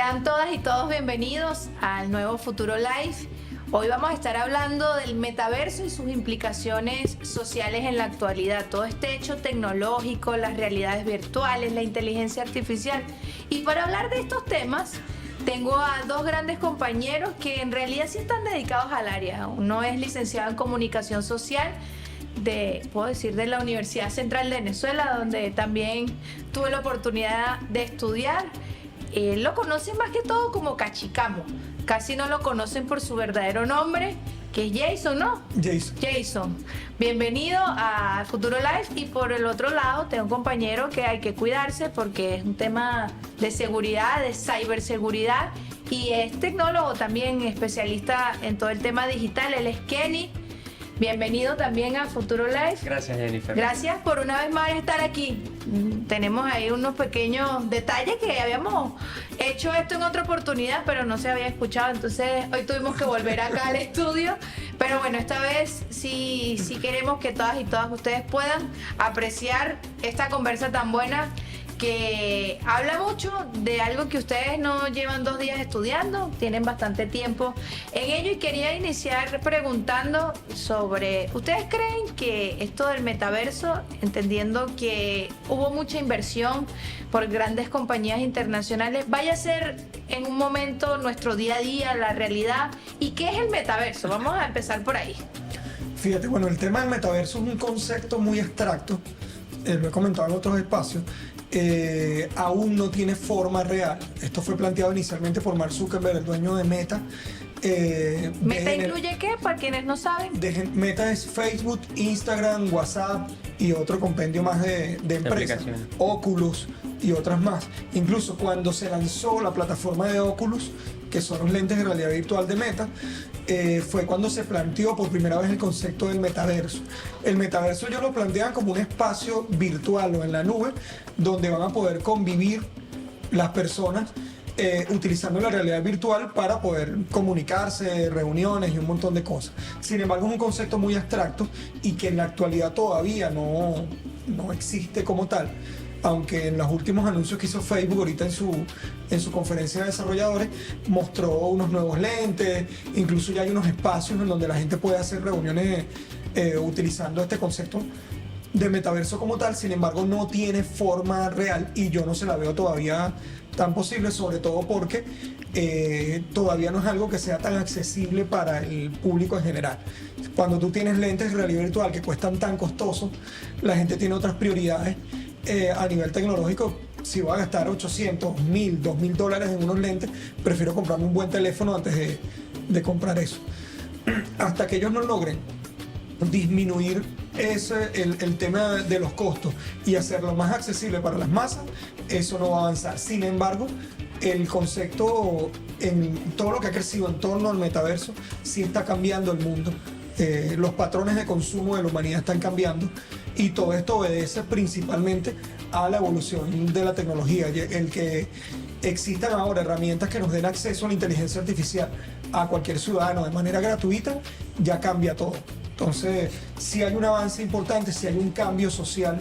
Sean todas y todos bienvenidos al nuevo Futuro Live. Hoy vamos a estar hablando del metaverso y sus implicaciones sociales en la actualidad. Todo este hecho tecnológico, las realidades virtuales, la inteligencia artificial. Y para hablar de estos temas, tengo a dos grandes compañeros que en realidad sí están dedicados al área. Uno es licenciado en Comunicación Social puedo decir, de la Universidad Central de Venezuela, donde también tuve la oportunidad de estudiar. Lo conocen más que todo como Cachicamo. Casi no lo conocen por su verdadero nombre, que es Jason, ¿no? Jason. Bienvenido a Futuro Live. Y por el otro lado tengo un compañero que hay que cuidarse porque es un tema de seguridad, de ciberseguridad, y es tecnólogo también, especialista en todo el tema digital. Él es Kenny. Bienvenido también a Futuro Live. Gracias, Jennifer. Gracias por una vez más estar aquí. Tenemos ahí unos pequeños detalles que habíamos hecho esto en otra oportunidad, pero no se había escuchado. Entonces hoy tuvimos que volver acá al estudio. Pero bueno, esta vez sí queremos que todas y todas ustedes puedan apreciar esta conversa tan buena, que habla mucho de algo que ustedes no llevan 2 días estudiando, tienen bastante tiempo en ello. Y quería iniciar preguntando sobre, ¿ustedes creen que esto del metaverso, entendiendo que hubo mucha inversión por grandes compañías internacionales, vaya a ser en un momento nuestro día a día, la realidad? ¿Y qué es el metaverso? Vamos a empezar por ahí. Fíjate, bueno, el tema del metaverso es un concepto muy abstracto, lo he comentado en otros espacios. Aún no tiene forma real. Esto fue planteado inicialmente por Mark Zuckerberg, el dueño de Meta. ¿Meta incluye qué? Para quienes no saben. Meta es Facebook, Instagram, WhatsApp y otro compendio más de empresas. Oculus y otras más. Incluso cuando se lanzó la plataforma de Oculus, que son los lentes de realidad virtual de Meta, fue cuando se planteó por primera vez el concepto del metaverso. El metaverso ellos lo plantean como un espacio virtual o en la nube, donde van a poder convivir las personas utilizando la realidad virtual para poder comunicarse, reuniones y un montón de cosas. Sin embargo, es un concepto muy abstracto y que en la actualidad todavía no existe como tal. Aunque en los últimos anuncios que hizo Facebook ahorita en su conferencia de desarrolladores mostró unos nuevos lentes, incluso ya hay unos espacios en donde la gente puede hacer reuniones utilizando este concepto de metaverso como tal. Sin embargo, no tiene forma real y yo no se la veo todavía tan posible, sobre todo porque todavía no es algo que sea tan accesible para el público en general. Cuando tú tienes lentes de realidad virtual que cuestan tan costosos, la gente tiene otras prioridades. A nivel tecnológico, si voy a gastar 800, 1000, 2000 dólares en unos lentes, prefiero comprarme un buen teléfono antes de comprar eso. Hasta que ellos no logren disminuir el tema de los costos y hacerlo más accesible para las masas, eso no va a avanzar. Sin embargo, el concepto en todo lo que ha crecido en torno al metaverso sí está cambiando el mundo. Los patrones de consumo de la humanidad están cambiando y todo esto obedece principalmente a la evolución de la tecnología. El que existan ahora herramientas que nos den acceso a la inteligencia artificial a cualquier ciudadano de manera gratuita ya cambia todo. Entonces, sí hay un avance importante, sí hay un cambio social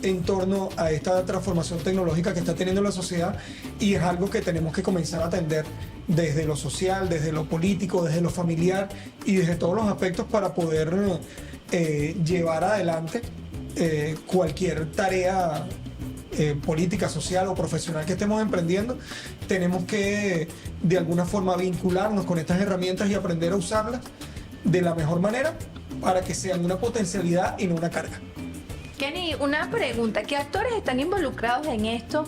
en torno a esta transformación tecnológica que está teniendo la sociedad, y es algo que tenemos que comenzar a atender desde lo social, desde lo político, desde lo familiar y desde todos los aspectos para poder llevar adelante cualquier tarea política, social o profesional que estemos emprendiendo. Tenemos que de alguna forma vincularnos con estas herramientas y aprender a usarlas de la mejor manera para que sean una potencialidad y no una carga. Kenny, una pregunta, ¿qué actores están involucrados en esto?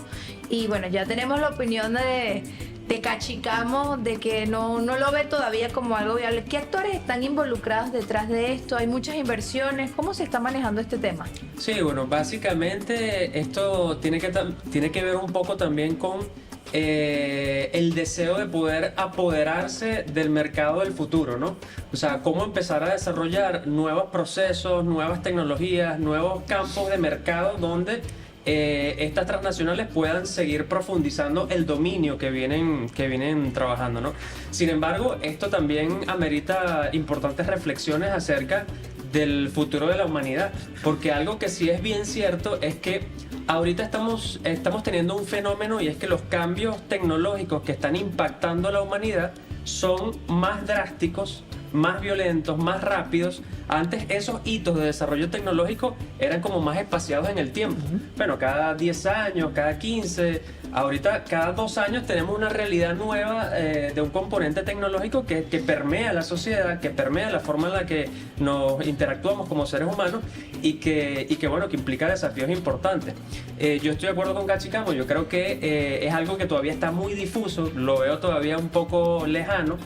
Y bueno, ya tenemos la opinión de Cachicamo, de que no lo ve todavía como algo viable. ¿Qué actores están involucrados detrás de esto? ¿Hay muchas inversiones? ¿Cómo se está manejando este tema? Sí, bueno, básicamente esto tiene que ver un poco también con el deseo de poder apoderarse del mercado del futuro, ¿no? O sea, cómo empezar a desarrollar nuevos procesos, nuevas tecnologías, nuevos campos de mercado donde estas transnacionales puedan seguir profundizando el dominio que vienen trabajando, ¿no? Sin embargo, esto también amerita importantes reflexiones acerca del futuro de la humanidad, porque algo que sí es bien cierto es que ahorita estamos teniendo un fenómeno, y es que los cambios tecnológicos que están impactando a la humanidad son más drásticos, más violentos, más rápidos. Antes esos hitos de desarrollo tecnológico eran como más espaciados en el tiempo. Bueno, cada 10 años, cada 15, ahorita cada 2 años tenemos una realidad nueva de un componente tecnológico que permea la sociedad, que permea la forma en la que nos interactuamos como seres humanos y que bueno, que implica desafíos importantes. Yo estoy de acuerdo con Cachicamo, yo creo que es algo que todavía está muy difuso, lo veo todavía un poco lejano.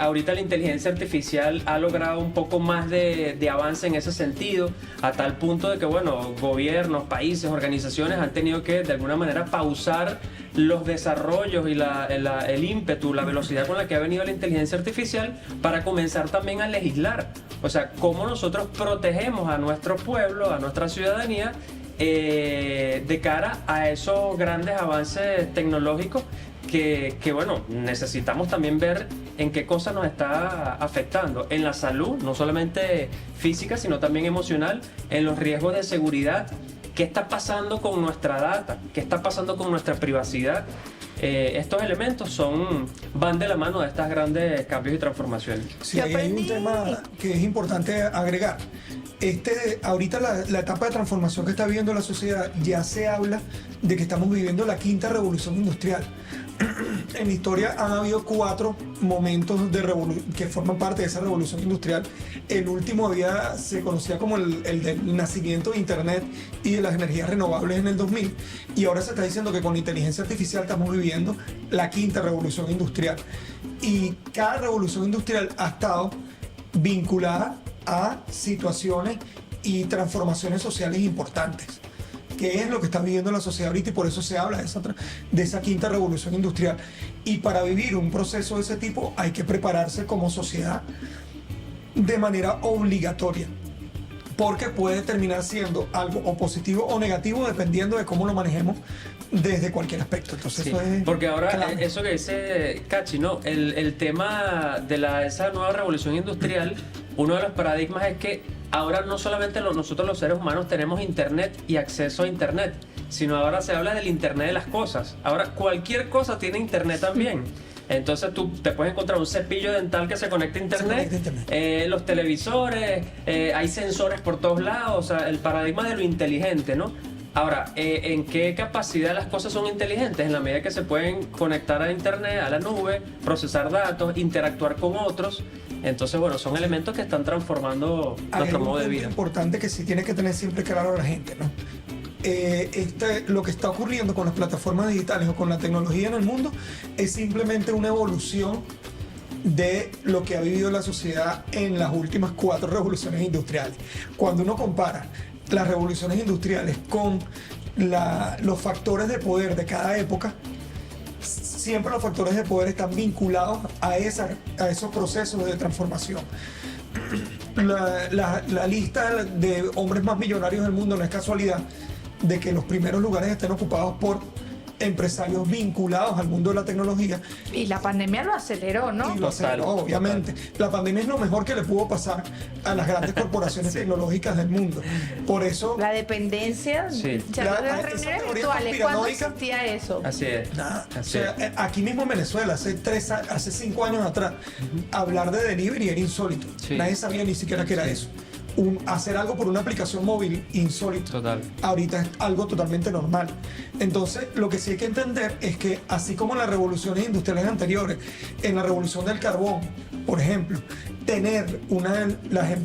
Ahorita la inteligencia artificial ha logrado un poco más de avance en ese sentido, a tal punto de que, bueno, gobiernos, países, organizaciones han tenido que de alguna manera pausar los desarrollos y el ímpetu, la velocidad con la que ha venido la inteligencia artificial para comenzar también a legislar. O sea, cómo nosotros protegemos a nuestro pueblo, a nuestra ciudadanía, de cara a esos grandes avances tecnológicos que bueno, necesitamos también ver en qué cosa nos está afectando, en la salud, no solamente física, sino también emocional, en los riesgos de seguridad, qué está pasando con nuestra data, qué está pasando con nuestra privacidad. Estos elementos van de la mano de estos grandes cambios y transformaciones. Sí, ahí hay un tema que es importante agregar. Ahorita la etapa de transformación que está viviendo la sociedad, ya se habla de que estamos viviendo la quinta revolución industrial. En la historia han habido 4 momentos que forman parte de esa revolución industrial. El último se conocía como el del nacimiento de Internet y de las energías renovables en el 2000, y ahora se está diciendo que con la inteligencia artificial estamos viviendo la quinta revolución industrial, y cada revolución industrial ha estado vinculada a situaciones y transformaciones sociales importantes, que es lo que está viviendo la sociedad ahorita, y por eso se habla de esa quinta revolución industrial. Y para vivir un proceso de ese tipo hay que prepararse como sociedad de manera obligatoria, porque puede terminar siendo algo o positivo o negativo dependiendo de cómo lo manejemos desde cualquier aspecto. Entonces sí, eso es porque ahora clave. eso que dice Cachi, ¿no? El tema de esa nueva revolución industrial, uno de los paradigmas es que ahora no solamente nosotros los seres humanos tenemos internet y acceso a internet, sino ahora se habla del internet de las cosas. Ahora cualquier cosa tiene internet también. Entonces tú te puedes encontrar un cepillo dental que se conecta a internet, los televisores, hay sensores por todos lados, o sea, el paradigma de lo inteligente, ¿no? Ahora, ¿en qué capacidad las cosas son inteligentes? En la medida que se pueden conectar a internet, a la nube, procesar datos, interactuar con otros. Entonces, bueno, son elementos que están transformando nuestro modo de vida. Es importante que sí tiene que tener siempre claro a la gente, ¿no? Lo que está ocurriendo con las plataformas digitales o con la tecnología en el mundo es simplemente una evolución de lo que ha vivido la sociedad en las últimas 4 revoluciones industriales. Cuando uno compara las revoluciones industriales con los factores de poder de cada época, siempre los factores de poder están vinculados a esos procesos de transformación. La lista de hombres más millonarios del mundo no es casualidad de que los primeros lugares estén ocupados por empresarios vinculados al mundo de la tecnología. Y la pandemia lo aceleró, ¿no? Y lo aceleró, obviamente. La pandemia es lo mejor que le pudo pasar a las grandes corporaciones sí. tecnológicas del mundo. Por eso... La dependencia, sí. O sea, las reuniones virtuales, ¿cuándo existía eso? Así es. Nada. Así O sea, aquí mismo en Venezuela, hace 5 años atrás, hablar de delivery era insólito. Sí. Nadie sabía ni siquiera qué era Sí. eso. Hacer algo por una aplicación móvil, insólito. Total. Ahorita es algo totalmente normal. Entonces, lo que sí hay que entender es que, así como en las revoluciones industriales anteriores, en la revolución del carbón, por ejemplo, tener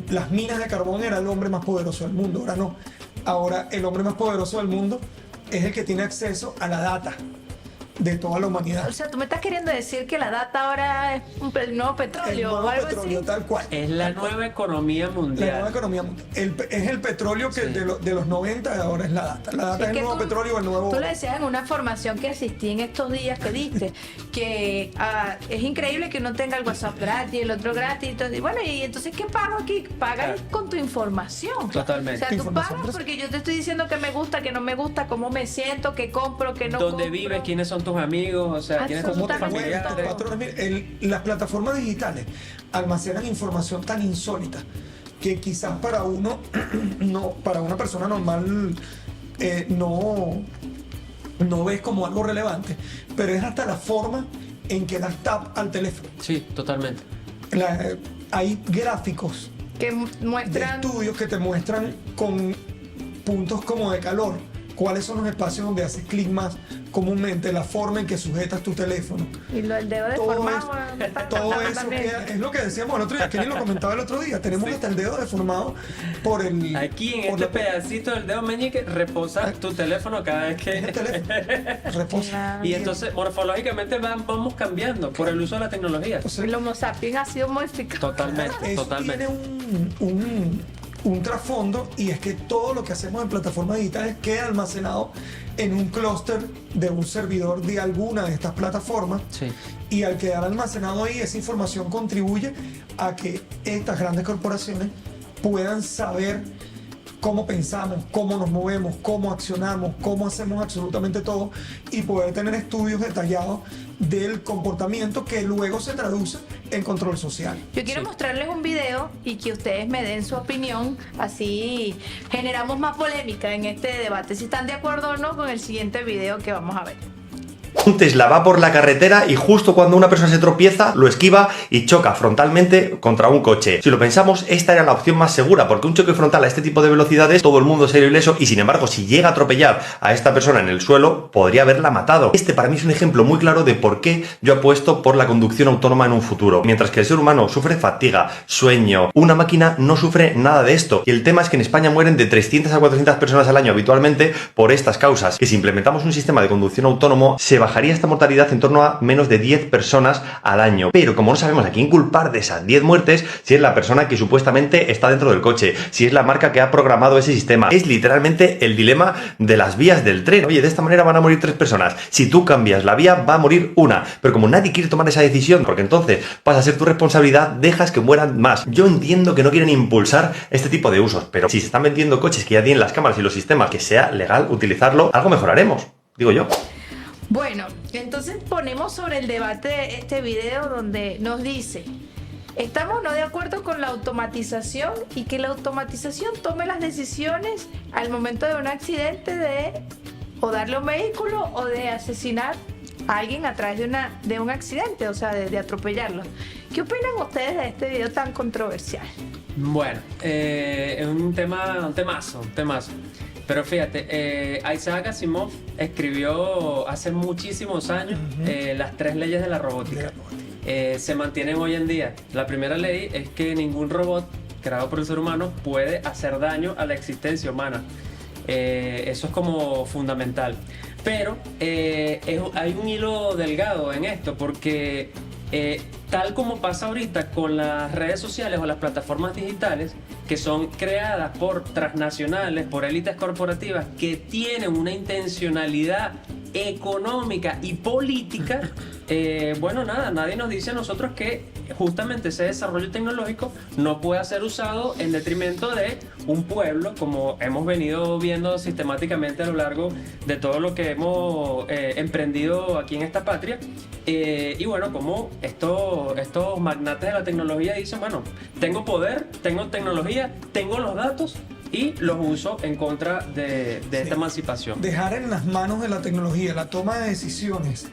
las minas de carbón era el hombre más poderoso del mundo. Ahora no. Ahora el hombre más poderoso del mundo es el que tiene acceso a la data de toda la humanidad. O sea, tú me estás queriendo decir que la data ahora es el nuevo petróleo El nuevo o algo petróleo, así. tal cual. Es la nueva economía mundial. La nueva economía mundial. Es el petróleo que Sí. de los 90 ahora es la data. La data es el que nuevo tú- petróleo, el nuevo... Tú le decías en una formación que asistí en estos días que diste, que es increíble que uno tenga el WhatsApp gratis, el otro gratis, y bueno, y entonces, ¿qué pago aquí? Pagas Claro. con tu información. Totalmente. O sea, Tu tú información pagas porque yo te estoy diciendo que me gusta, que no me gusta, cómo me siento, que compro, que no ¿Dónde compro. vives? ¿Quiénes son tus amigos? O sea, ¿quiénes son tus Absolutamente familiares? todo. Patrones, mire, las plataformas digitales almacenan información tan insólita que quizás para una persona normal no ves como algo relevante, pero es hasta la forma en que das tap al teléfono. Sí, totalmente. Hay gráficos Que de muestran... estudios que te muestran con puntos como de calor cuáles son los espacios donde haces clic más comúnmente, la forma en que sujetas tu teléfono. Y lo del dedo Todo deformado. Todo eso también. es lo que decíamos el otro día, Kenny lo comentaba el otro día, tenemos hasta el dedo deformado por el... Aquí en por este pedacito del dedo meñique reposa tu teléfono cada vez el que... teléfono, reposa. Y entonces morfológicamente vamos cambiando por el uso de la tecnología. Entonces, El Homo sapiens ha sido modificado. Totalmente, eso totalmente. tiene un trasfondo, y es que todo lo que hacemos en plataformas digitales queda almacenado en un clúster de un servidor de alguna de estas plataformas. Sí. Y al quedar almacenado ahí, esa información contribuye a que estas grandes corporaciones puedan saber cómo pensamos, cómo nos movemos, cómo accionamos, cómo hacemos absolutamente todo, y poder tener estudios detallados del comportamiento que luego se traduce en control social. Yo quiero Sí. mostrarles un video y que ustedes me den su opinión, así generamos más polémica en este debate, si están de acuerdo o no con el siguiente video que vamos a ver. Un Tesla va por la carretera y justo cuando una persona se tropieza, lo esquiva y choca frontalmente contra un coche. Si lo pensamos, esta era la opción más segura, porque un choque frontal a este tipo de velocidades, todo el mundo sería ileso, y sin embargo, si llega a atropellar a esta persona en el suelo, podría haberla matado. Este para mí es un ejemplo muy claro de por qué yo apuesto por la conducción autónoma en un futuro. Mientras que el ser humano sufre fatiga, sueño, una máquina no sufre nada de esto. Y el tema es que en España mueren de 300 a 400 personas al año habitualmente por estas causas, que si implementamos un sistema de conducción autónomo, se bajaría esta mortalidad en torno a menos de 10 personas al año. Pero como no sabemos a quién culpar de esas 10 muertes, si es la persona que supuestamente está dentro del coche, si es la marca que ha programado ese sistema, es literalmente el dilema de las vías del tren. Oye, de esta manera van a morir 3 personas. Si tú cambias la vía, va a morir una. Pero como nadie quiere tomar esa decisión, porque entonces pasa a ser tu responsabilidad, dejas que mueran más. Yo entiendo que no quieren impulsar este tipo de usos, pero si se están vendiendo coches que ya tienen las cámaras y los sistemas, que sea legal utilizarlo, algo mejoraremos, digo yo. Bueno, entonces ponemos sobre el debate este video donde nos dice: estamos no de acuerdo con la automatización y que la automatización tome las decisiones al momento de un accidente de o darle un vehículo o de asesinar a alguien a través de un accidente, o sea, de atropellarlo. ¿Qué opinan ustedes de este video tan controversial? Bueno, es un temazo. Pero fíjate, Isaac Asimov escribió hace muchísimos años las 3 leyes de la robótica. Se mantienen hoy en día. La primera ley es que ningún robot creado por el ser humano puede hacer daño a la existencia humana. Eso es como fundamental. Pero hay un hilo delgado en esto, porque tal como pasa ahorita con las redes sociales o las plataformas digitales, que son creadas por transnacionales, por élites corporativas que tienen una intencionalidad económica y política, bueno, nada, nadie nos dice a nosotros que justamente ese desarrollo tecnológico no pueda ser usado en detrimento de un pueblo, como hemos venido viendo sistemáticamente a lo largo de todo lo que hemos emprendido aquí en esta patria. Y bueno, como estos magnates de la tecnología dicen, bueno, tengo poder, tengo tecnología, tengo los datos y los uso en contra de esta emancipación. Dejar en las manos de la tecnología la toma de decisiones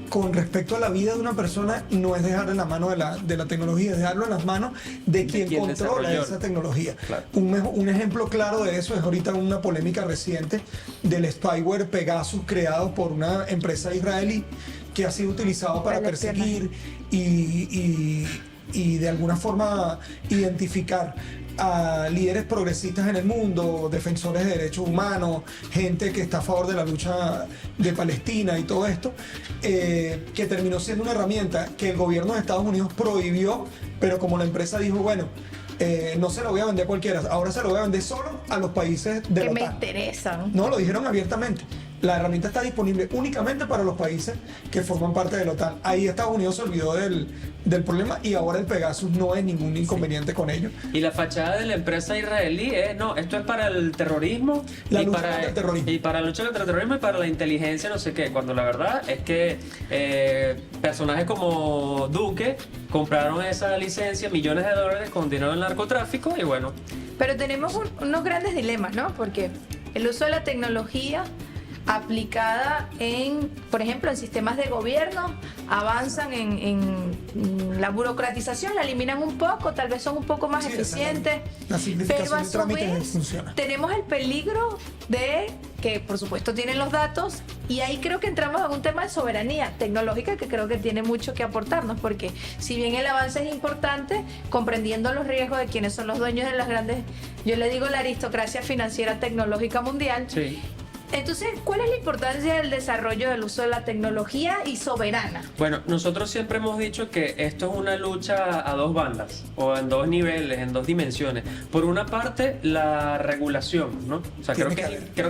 con respecto a la vida de una persona no es dejar en la mano de la tecnología, es dejarlo en las manos de quien controla desarrolló esa tecnología. Claro. Un ejemplo claro de eso es ahorita una polémica reciente del spyware Pegasus creado por una empresa israelí que ha sido utilizado para perseguir y de alguna forma identificar a líderes progresistas en el mundo, defensores de derechos humanos, gente que está a favor de la lucha de Palestina y todo esto, que terminó siendo una herramienta que el gobierno de Estados Unidos prohibió, pero como la empresa dijo, bueno, no se lo voy a vender a cualquiera, ahora se lo voy a vender solo a los países de la Que me OTAN. interesan. No, lo dijeron abiertamente. La herramienta está disponible únicamente para los países que forman parte de la OTAN. Ahí Estados Unidos se olvidó del problema y ahora el Pegasus no es ningún inconveniente con ello. Y la fachada de la empresa israelí es, no, esto es para el terrorismo, La y lucha para, contra el terrorismo. y para la lucha contra el terrorismo y para la inteligencia, no sé qué, cuando la verdad es que personajes como Duque compraron esa licencia, millones de dólares con dinero del narcotráfico y bueno. Pero tenemos unos grandes dilemas, ¿no? Porque el uso de la tecnología aplicada en, por ejemplo, en sistemas de gobierno, avanzan en la burocratización, la eliminan un poco, tal vez son un poco más eficientes, la simplificación pero a de su trámites vez funciona. tenemos el peligro de que, por supuesto, tienen los datos, y ahí creo que entramos en un tema de soberanía tecnológica que creo que tiene mucho que aportarnos, porque si bien el avance es importante, comprendiendo los riesgos de quienes son los dueños de las grandes, yo le digo la aristocracia financiera tecnológica mundial. Sí. Entonces, ¿cuál es la importancia del desarrollo del uso de la tecnología y soberana? Bueno, nosotros siempre hemos dicho que esto es una lucha a dos bandas, o en dos niveles, en dos dimensiones. Por una parte, la regulación, ¿no? O sea, creo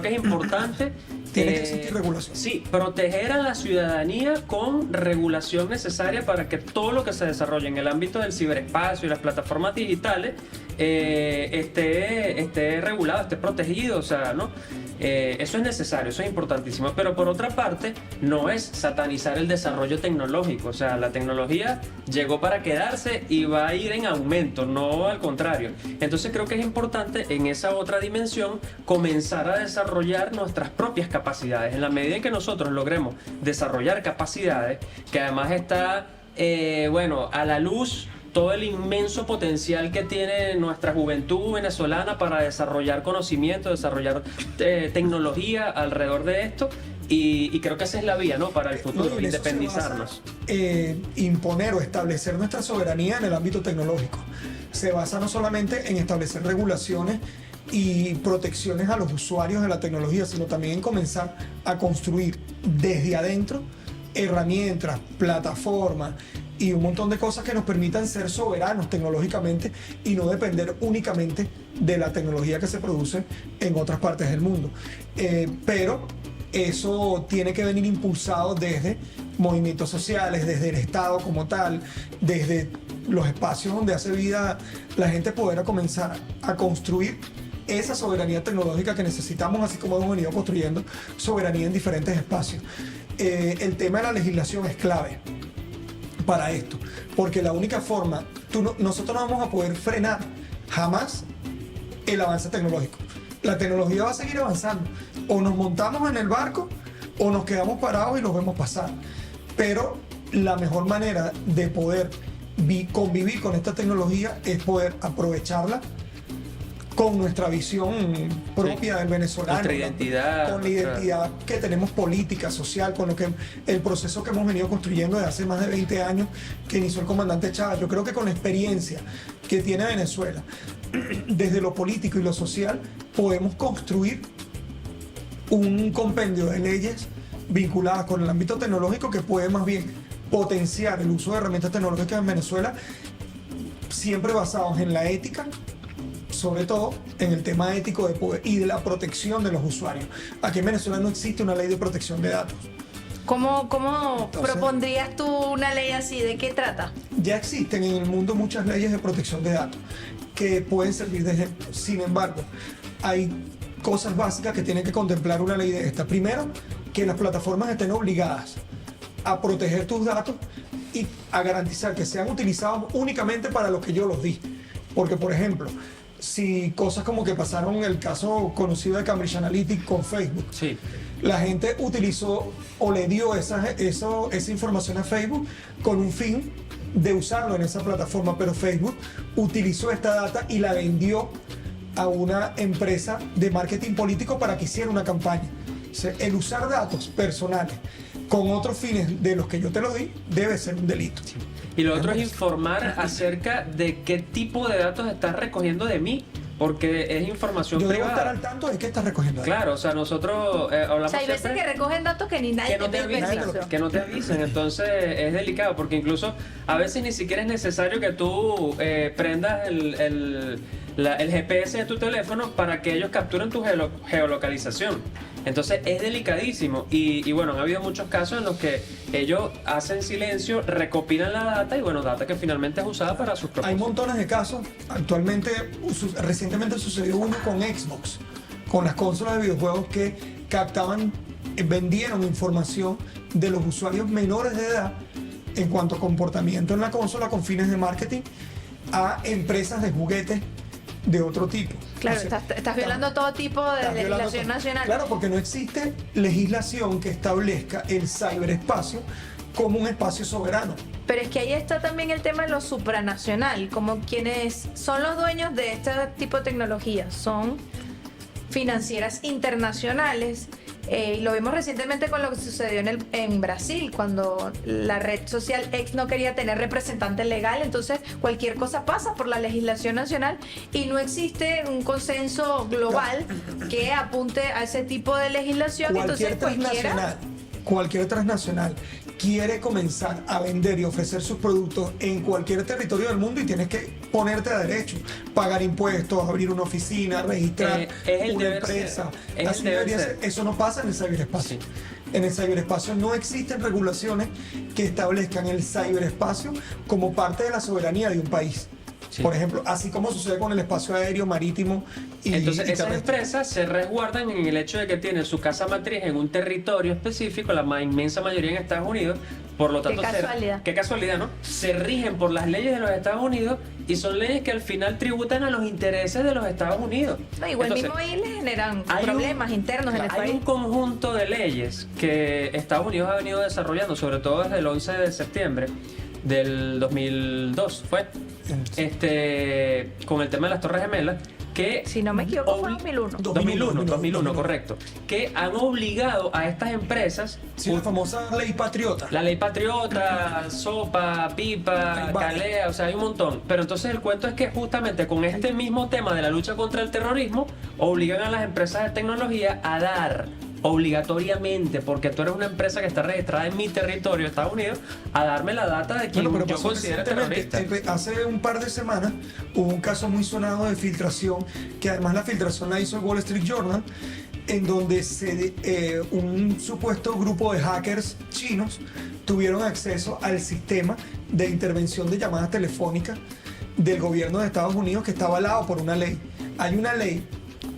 que es importante. Tiene que existir regulación. Sí, proteger a la ciudadanía con regulación necesaria para que todo lo que se desarrolle en el ámbito del ciberespacio y las plataformas digitales esté regulado, esté protegido, o sea, ¿no? Eso es necesario, eso es importantísimo, pero por otra parte no es satanizar el desarrollo tecnológico, o sea, la tecnología llegó para quedarse y va a ir en aumento, no al contrario. Entonces creo que es importante en esa otra dimensión comenzar a desarrollar nuestras propias capacidades. En la medida en que nosotros logremos desarrollar capacidades, que además está, a la luz todo el inmenso potencial que tiene nuestra juventud venezolana para desarrollar conocimiento, desarrollar tecnología alrededor de esto, y creo que esa es la vía, ¿no? Para el futuro, No, y independizarnos. Imponer o establecer nuestra soberanía en el ámbito tecnológico. Se basa no solamente en establecer regulaciones y protecciones a los usuarios de la tecnología, sino también en comenzar a construir desde adentro herramientas, plataformas y un montón de cosas que nos permitan ser soberanos tecnológicamente y no depender únicamente de la tecnología que se produce en otras partes del mundo. Pero eso tiene que venir impulsado desde movimientos sociales, desde el Estado como tal, desde los espacios donde hace vida la gente, poder comenzar a construir esa soberanía tecnológica que necesitamos, así como hemos venido construyendo soberanía en diferentes espacios. El tema de la legislación es clave para esto, porque la única forma, nosotros no vamos a poder frenar jamás el avance tecnológico. La tecnología va a seguir avanzando, o nos montamos en el barco o nos quedamos parados y los vemos pasar, pero la mejor manera de poder convivir con esta tecnología es poder aprovecharla con nuestra visión propia del venezolano, nuestra identidad, con la identidad que tenemos política, social, con el proceso que hemos venido construyendo desde hace más de 20 años que inició el comandante Chávez. Yo creo que con la experiencia que tiene Venezuela, desde lo político y lo social, podemos construir un compendio de leyes vinculadas con el ámbito tecnológico que puede más bien potenciar el uso de herramientas tecnológicas en Venezuela, siempre basados en la ética, sobre todo en el tema ético de poder y de la protección de los usuarios. Aquí en Venezuela no existe una ley de protección de datos. ¿Cómo Entonces, propondrías tú una ley así? ¿De qué trata? Ya existen en el mundo muchas leyes de protección de datos que pueden servir de ejemplo. Sin embargo, hay cosas básicas que tiene que contemplar una ley de esta. Primero, que las plataformas estén obligadas a proteger tus datos y a garantizar que sean utilizados únicamente para lo que yo los di. Porque, por ejemplo, si cosas como que pasaron en el caso conocido de Cambridge Analytica con Facebook, Sí. la gente utilizó o le dio esa información a Facebook con un fin de usarlo en esa plataforma, pero Facebook utilizó esta data y la vendió a una empresa de marketing político para que hiciera una campaña. O sea, el usar datos personales con otros fines de los que yo te lo di debe ser un delito. Y lo otro es informar acerca de qué tipo de datos estás recogiendo de mí, porque es información Yo debo estar privada. al tanto de qué estás recogiendo. Claro, o sea, nosotros O hablamos sea, hay veces siempre que recogen datos que ni nadie que no te te pide avisen, permiso. que no te avisen, entonces es delicado, porque incluso a veces ni siquiera es necesario que tú prendas el GPS de tu teléfono para que ellos capturen tu geolocalización. Entonces es delicadísimo y bueno, han habido muchos casos en los que ellos hacen silencio, recopilan la data y bueno, data que finalmente es usada para sus Hay propósitos. montones de casos. Actualmente, recientemente sucedió uno con Xbox, con las consolas de videojuegos que captaban, vendieron información de los usuarios menores de edad en cuanto a comportamiento en la consola con fines de marketing a empresas de juguetes de otro tipo. Claro, O sea, estás violando todo tipo de estás violando legislación todo. nacional. Claro, porque no existe legislación que establezca el ciberespacio como un espacio soberano. Pero es que ahí está también el tema de lo supranacional, como quienes son los dueños de este tipo de tecnología, son financieras internacionales. Y lo vimos recientemente con lo que sucedió en Brasil, cuando la red social X no quería tener representante legal, entonces cualquier cosa pasa por la legislación nacional y no existe un consenso global que apunte a ese tipo de legislación. Entonces Cualquier transnacional quiere comenzar a vender y ofrecer sus productos en cualquier territorio del mundo y tienes que ponerte a derecho, pagar impuestos, abrir una oficina, registrar una empresa. Así debería ser. Eso no pasa en el ciberespacio. Sí. En el ciberespacio no existen regulaciones que establezcan el ciberespacio como parte de la soberanía de un país. Sí. Por ejemplo, así como sucede con el espacio aéreo, marítimo y entonces esas terrestre. empresas se resguardan en el hecho de que tienen su casa matriz en un territorio específico, la inmensa mayoría en Estados Unidos, por lo tanto, qué casualidad, ¿no? Se rigen por las leyes de los Estados Unidos y son leyes que al final tributan a los intereses de los Estados Unidos. No, igual entonces, mismo ahí le generan problemas internos en el hay país. un conjunto de leyes que Estados Unidos ha venido desarrollando, sobre todo desde el 11 de septiembre del 2002, fue, con el tema de las Torres Gemelas, que Si no me equivoco, fue 2001. 2001, correcto, que han obligado a estas empresas, Sí, la famosa ley patriota. la ley patriota, sopa, pipa, Hay varias. calea, o sea, hay un montón. Pero entonces el cuento es que justamente con este mismo tema de la lucha contra el terrorismo, obligan a las empresas de tecnología a dar obligatoriamente, porque tú eres una empresa que está registrada en mi territorio, Estados Unidos, a darme la data de quien Bueno, pero yo pasó considero recientemente. terrorista. Hace un par de semanas hubo un caso muy sonado de filtración, que además la filtración la hizo el Wall Street Journal, en donde un supuesto grupo de hackers chinos tuvieron acceso al sistema de intervención de llamadas telefónicas del gobierno de Estados Unidos, que está avalado por una ley. Hay una ley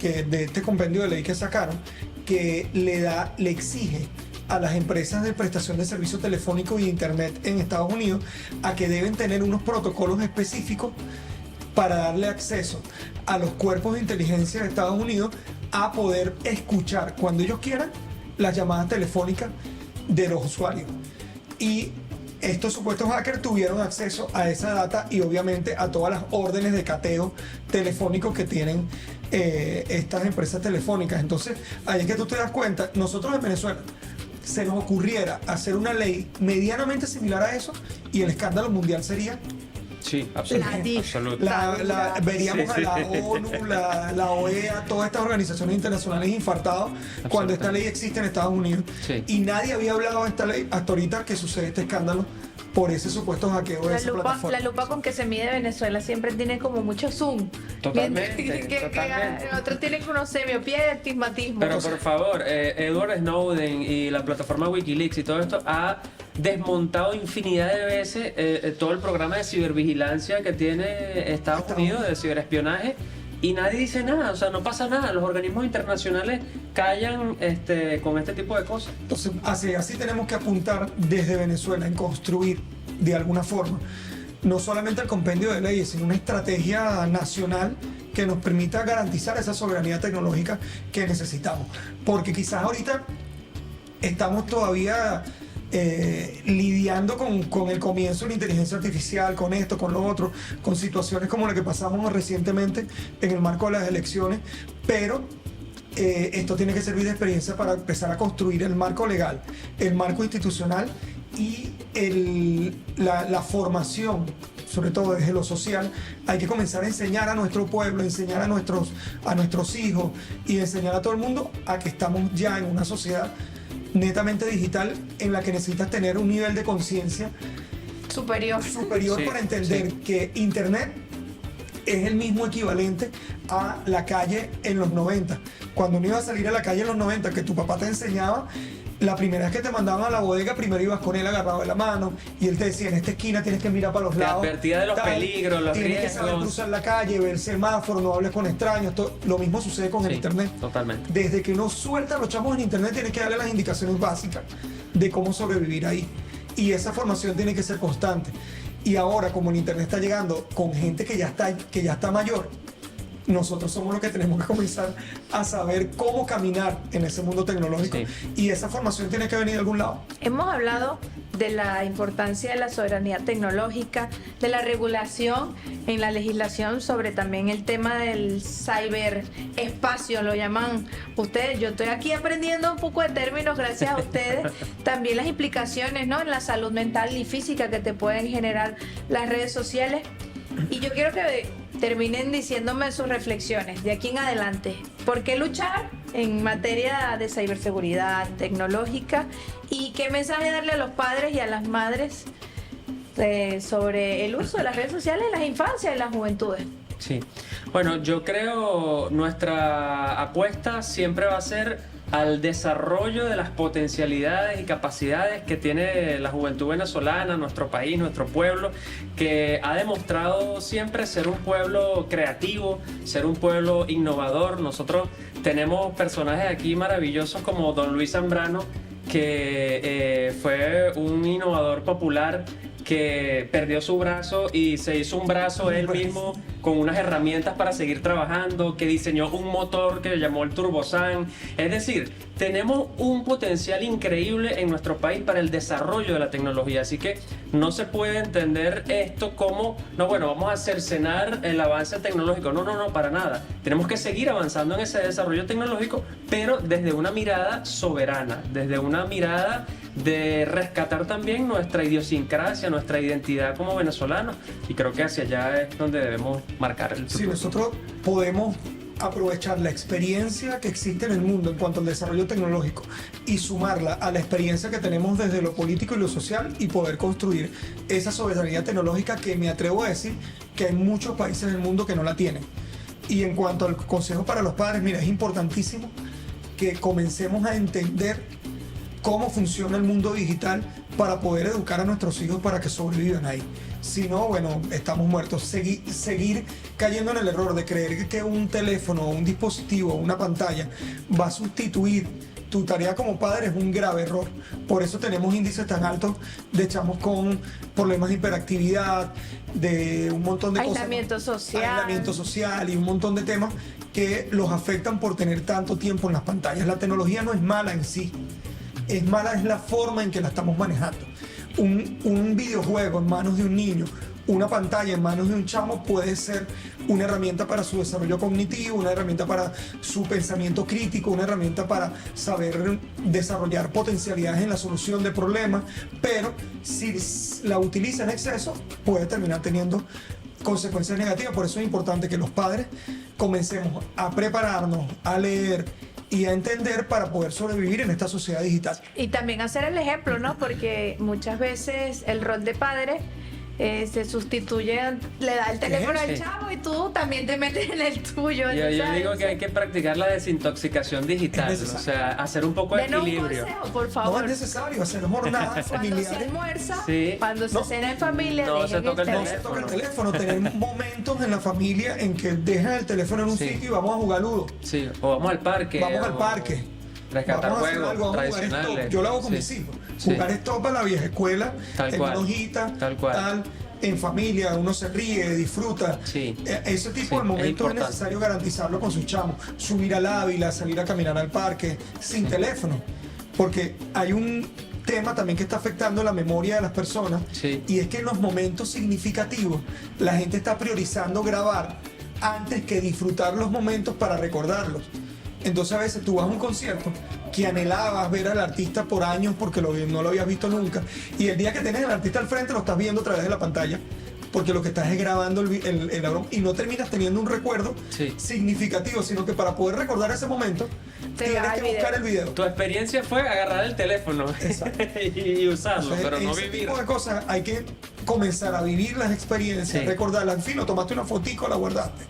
de este compendio de ley que sacaron que le exige a las empresas de prestación de servicios telefónicos y de internet en Estados Unidos a que deben tener unos protocolos específicos para darle acceso a los cuerpos de inteligencia de Estados Unidos a poder escuchar cuando ellos quieran las llamadas telefónicas de los usuarios. Y estos supuestos hackers tuvieron acceso a esa data y obviamente a todas las órdenes de cateo telefónico que tienen estas empresas telefónicas. Entonces, ahí es que tú te das cuenta, nosotros en Venezuela se nos ocurriera hacer una ley medianamente similar a eso y el escándalo mundial sería... Sí, La absolutamente. DIF. Veríamos Sí, sí. a la ONU, la OEA, todas estas organizaciones internacionales infartados cuando esta ley existe en Estados Unidos. Sí. Y nadie había hablado de esta ley hasta ahorita que sucede este escándalo por ese supuesto hackeo de esa plataforma. La lupa con que se mide Venezuela siempre tiene como mucho zoom. Totalmente, Que otros tienen unos semiopía y astigmatismo. Pero por favor, Edward Snowden y la plataforma Wikileaks y todo esto ha desmontado infinidad de veces todo el programa de cibervigilancia que tiene Estados Unidos, de ciberespionaje, y nadie dice nada, o sea, no pasa nada. Los organismos internacionales callan con este tipo de cosas. Entonces, así tenemos que apuntar desde Venezuela en construir de alguna forma no solamente el compendio de leyes, sino una estrategia nacional que nos permita garantizar esa soberanía tecnológica que necesitamos. Porque quizás ahorita estamos todavía lidiando con el comienzo de la inteligencia artificial, con esto, con lo otro, con situaciones como la que pasamos recientemente en el marco de las elecciones, pero esto tiene que servir de experiencia para empezar a construir el marco legal, el marco institucional y la formación, sobre todo desde lo social. Hay que comenzar a enseñar a nuestro pueblo, enseñar a nuestros hijos y enseñar a todo el mundo a que estamos ya en una sociedad netamente digital en la que necesitas tener un nivel de conciencia superior. Sí, para entender que Internet es el mismo equivalente a la calle en los 90. Cuando uno iba a salir a la calle en los 90, que tu papá te enseñaba, la primera vez que te mandaban a la bodega, primero ibas con él agarrado de la mano y él te decía, en esta esquina tienes que mirar para los lados. Te advertía de los peligros, los tienes riesgos. que saber cruzar la calle, ver semáforo, no hables con extraños. Lo mismo sucede con el Internet. Totalmente. Desde que uno suelta a los chamos en Internet, tienes que darle las indicaciones básicas de cómo sobrevivir ahí. Y esa formación tiene que ser constante. Y ahora, como el Internet está llegando con gente que ya está mayor, nosotros somos los que tenemos que comenzar a saber cómo caminar en ese mundo tecnológico. Sí. Y esa formación tiene que venir de algún lado. Hemos hablado de la importancia de la soberanía tecnológica, de la regulación en la legislación sobre también el tema del ciberespacio, lo llaman ustedes. Yo estoy aquí aprendiendo un poco de términos gracias a ustedes. También las implicaciones, ¿no?, en la salud mental y física que te pueden generar las redes sociales. Y yo quiero que terminen diciéndome sus reflexiones de aquí en adelante. ¿Por qué luchar en materia de ciberseguridad tecnológica? ¿Y qué mensaje darle a los padres y a las madres sobre el uso de las redes sociales en las infancias y en las juventudes? Sí. Bueno, yo creo nuestra apuesta siempre va a ser al desarrollo de las potencialidades y capacidades que tiene la juventud venezolana, nuestro país, nuestro pueblo, que ha demostrado siempre ser un pueblo creativo, ser un pueblo innovador. Nosotros tenemos personajes aquí maravillosos como Don Luis Zambrano, que fue un innovador popular que perdió su brazo y se hizo un brazo él mismo con unas herramientas para seguir trabajando, que diseñó un motor que llamó el Turbosan. Es decir, tenemos un potencial increíble en nuestro país para el desarrollo de la tecnología, así que no se puede entender esto como, no, bueno, vamos a cercenar el avance tecnológico. No, para nada. Tenemos que seguir avanzando en ese desarrollo tecnológico, pero desde una mirada soberana, desde una mirada de rescatar también nuestra idiosincrasia, nuestra identidad como venezolanos, y creo que hacia allá es donde debemos marcar el futuro. Si nosotros podemos aprovechar la experiencia que existe en el mundo en cuanto al desarrollo tecnológico y sumarla a la experiencia que tenemos desde lo político y lo social y poder construir esa soberanía tecnológica que me atrevo a decir que hay muchos países del mundo que no la tienen. Y en cuanto al consejo para los padres, mira, es importantísimo que comencemos a entender cómo funciona el mundo digital para poder educar a nuestros hijos para que sobrevivan ahí. Si no, bueno, estamos muertos. Seguir cayendo en el error de creer que un teléfono, un dispositivo, una pantalla va a sustituir tu tarea como padre es un grave error. Por eso tenemos índices tan altos de chamos con problemas de hiperactividad, de un montón de aislamiento cosas. social. Aislamiento social y un montón de temas que los afectan por tener tanto tiempo en las pantallas. La tecnología no es mala en sí. Es mala es la forma en que la estamos manejando. Un videojuego en manos de un niño, una pantalla en manos de un chamo puede ser una herramienta para su desarrollo cognitivo, una herramienta para su pensamiento crítico, una herramienta para saber desarrollar potencialidades en la solución de problemas, pero si la utiliza en exceso puede terminar teniendo consecuencias negativas. Por eso es importante que los padres comencemos a prepararnos, a leer y a entender para poder sobrevivir en esta sociedad digital. Y también hacer el ejemplo, ¿no? Porque muchas veces el rol de padre se sustituye, le da el teléfono al chavo y tú también te metes en el tuyo. Yo digo que hay que practicar la desintoxicación digital, o sea, hacer un poco de equilibrio. Un consejo, por favor. No es necesario hacer jornadas Cuando se familiares. almuerza, Sí. cuando se cena en familia, No dejen se toca el No se toca el teléfono, tener momentos en la familia en que dejan el teléfono en un Sí. sitio y vamos a jugar ludo. Sí, o vamos al parque. Vamos al o parque. Rescatar Vamos a hacer juegos algo, vamos a jugar tradicionales. stop. Yo lo hago con Sí. mis hijos. Sí. Jugar stop a la vieja escuela, Tal en cual. una hojita, Tal cual. en familia, uno se ríe, disfruta. Sí. Ese tipo Sí, de es momentos es importante. necesario garantizarlo con sus chamos. Subir al Ávila, salir a caminar al parque, sin teléfono. Porque hay un tema también que está afectando la memoria de las personas, Sí. y es que en los momentos significativos la gente está priorizando grabar antes que disfrutar los momentos para recordarlos. Entonces a veces tú vas a un concierto que anhelabas ver al artista por años porque no lo habías visto nunca, y el día que tienes al artista al frente lo estás viendo a través de la pantalla porque lo que estás es grabando el audio, y no terminas teniendo un recuerdo Sí. significativo, sino que para poder recordar ese momento Te tienes vas que al video. buscar el video. Tu experiencia fue agarrar el teléfono Exacto. y usarlo, Entonces, pero no ese vivir. tipo de cosas hay que comenzar a vivir las experiencias, Sí. recordarlas. En fin, lo tomaste una fotico, la guardaste,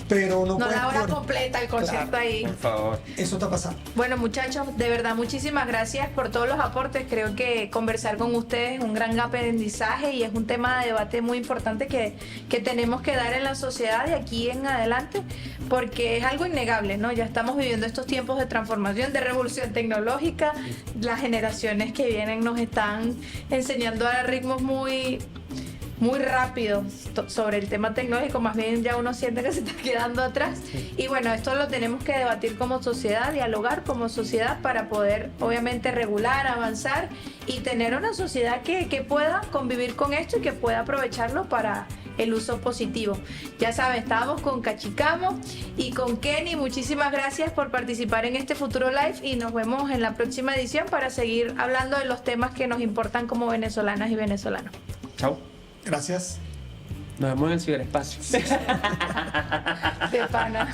pero no No puedes la hora prior- completa, el concierto Claro. ahí. Por favor. Eso está pasando. Bueno, muchachos, de verdad, muchísimas gracias por todos los aportes. Creo que conversar con ustedes es un gran aprendizaje y es un tema de debate muy importante que tenemos que dar en la sociedad de aquí en adelante, porque es algo innegable, ¿no? Ya estamos viviendo estos tiempos de transformación, de revolución tecnológica. Las generaciones que vienen nos están enseñando a ritmos muy muy rápido sobre el tema tecnológico, más bien ya uno siente que se está quedando atrás. Y bueno, esto lo tenemos que debatir como sociedad, dialogar como sociedad para poder obviamente regular, avanzar y tener una sociedad que pueda convivir con esto y que pueda aprovecharlo para el uso positivo. Ya saben, estábamos con Cachicamo y con Kenny. Muchísimas gracias por participar en este Futuro Live y nos vemos en la próxima edición para seguir hablando de los temas que nos importan como venezolanas y venezolanos. Chao. Gracias. Nos vemos en el ciberespacio. De pana.